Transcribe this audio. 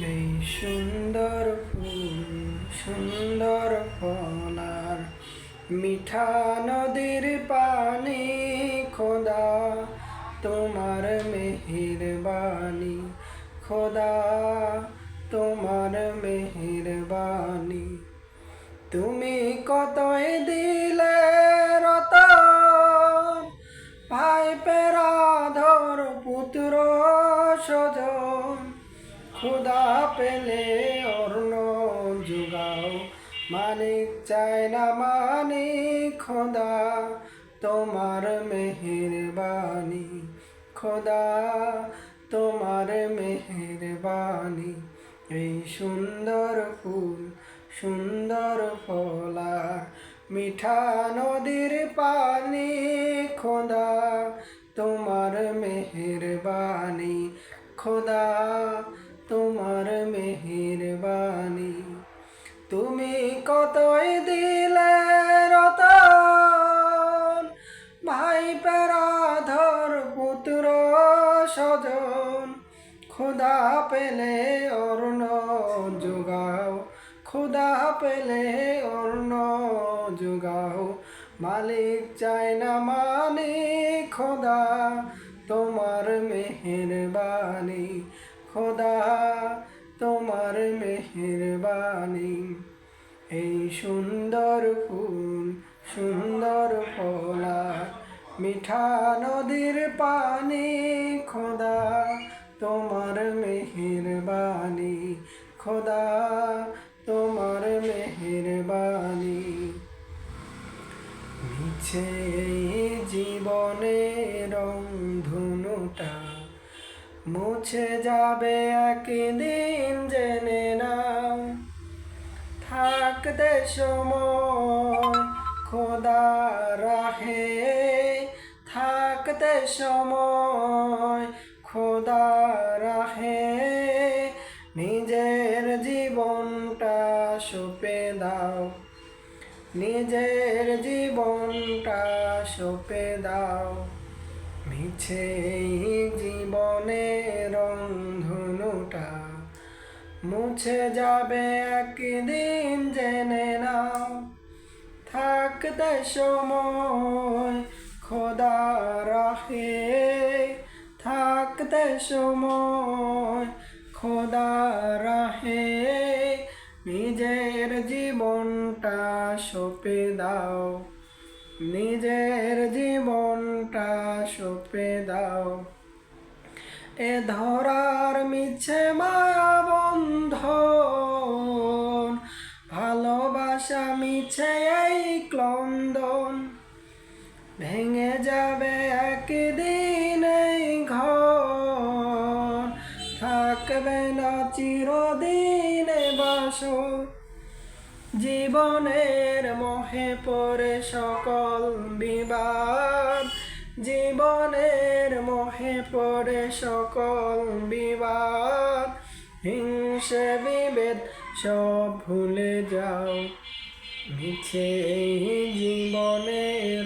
এই সুন্দর ফুল সুন্দর ফল আর মিঠা নদীর পানি, খোদা তোমার মেহেরবানি, খোদা তোমার মেহেরবানি। তুমি কতই দিলে রতন, ভাই পেরাধর পুত্র স্বজন, খোদা পেলে অর্ণ জুগাও, মানিক চায় না মানিক, খোদা তোমার মেহেরবানি, খোদা তোমার মেহেরবানি। এই সুন্দর ফুল সুন্দর ফল আর মিঠা নদীর পানি, খোদা তোমার মেহেরবানি, খোদা তোমার মেহেরবানি। তুমি কতই দিলে রতন, ভাই পেরাধর পুত্র স্বজন, খোদা পেলে অর্ণ জোগাও, খোদা পেলে অর্ণ জোগাও, মালিক চায় না মালিক, খোদা তোমার মেহেরবানি, খোদা তোমার মেহেরবানি। এই সুন্দর ফুল সুন্দর ফল আর মিঠা নদীর পানি, খোদা তোমার মেহেরবানি, খোদা তোমার মেহেরবানি। মিছে জীবনের রংধনুটা মুছে যাবে একদিন, জেনে নাও। থাকতে সময় খোদা রাহে, থাকতে সময় খোদা রাহে, নিজের জীবনটা সঁপে দাও, নিজের জীবনটা সঁপে দাও। মিছে জীবনের রংধনুটা মুছে যাবে একদিন, জেনে নাও। থাকতে সময় খোদা রাহে, থাকতে সময় খোদা রাহে, নিজের জীবনটা সঁপে দাও, নিজের জীবনটা সঁপে দাও। এ ধরার মিছে মায়া বন্ধন, ভালোবাসা মিছে এই ক্লন্দন, ভেঙে যাবে একদিন এই ঘর, থাকবে না চিরদিন বাসর। জীবনের মোহে পড়ে সকল বিবাদ, জীবনের মোহে পড়ে সকল বিবাদ, হিংসে বিভেদ সব ভুলে যাও, মিছে জীবনের